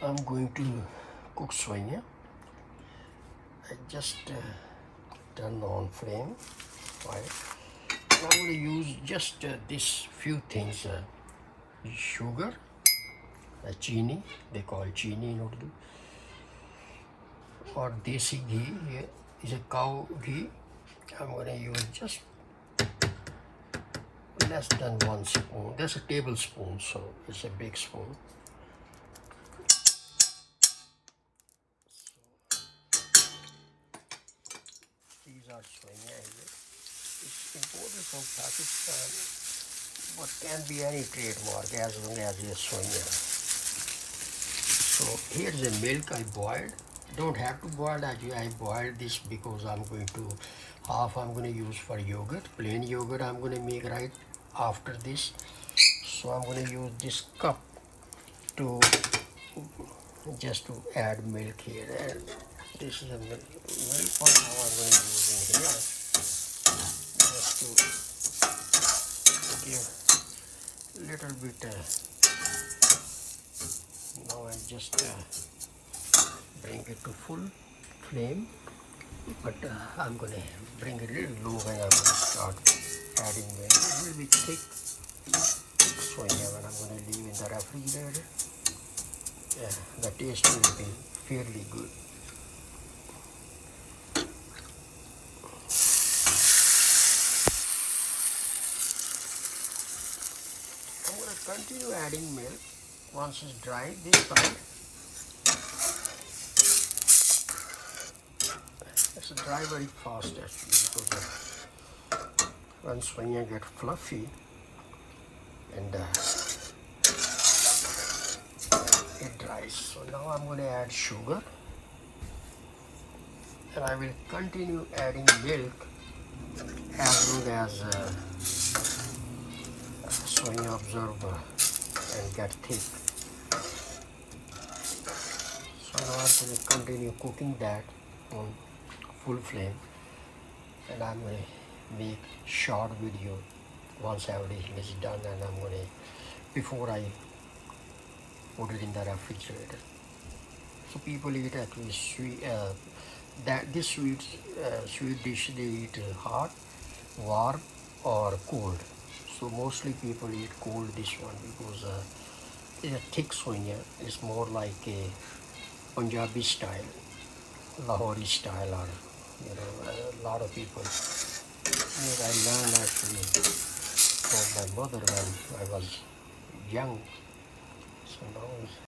I'm going to cook suwaya. I just turn on flame. Right. I'm going to use just this few things: sugar, chini. They call chini in Urdu, or desi ghee. Here is a cow ghee. I'm going to use just less than 1 spoon. That's a tablespoon, so it's a big spoon. These are suwaya. It's imported from Pakistan, but can be any trademark as long as it's suwaya. So here's the milk I boiled. Don't have to boil. I boiled this because I'm going to use for yogurt. Plain yogurt I'm going to make right after this. So I'm going to use this cup to just to add milk here. And this is a milk one now I'm going to use in here just to give little bit. Now I just bring it to full flame, but I'm going to bring it a little low when I'm going to start adding milk. It will be thick soya when I'm going to leave in the refrigerator. Yeah, the taste will be fairly good. I'm going to continue adding milk once it's dry this side. It's dry very fast actually because when suwaya get fluffy and it dries. So now I'm going to add sugar, and I will continue adding milk as long as suwaya absorb and get thick. So now I'm going to continue cooking that on full flame, and I'm going to make short video once everything is done, and I'm going to, before I put it in the refrigerator. So people eat actually sweet, this sweet dish they eat hot, warm or cold. So mostly people eat cold this one because it's a thick suwaya. It's more like a Punjabi style, Lahori style, or a lot of people. I learned actually from my mother when I was young. So now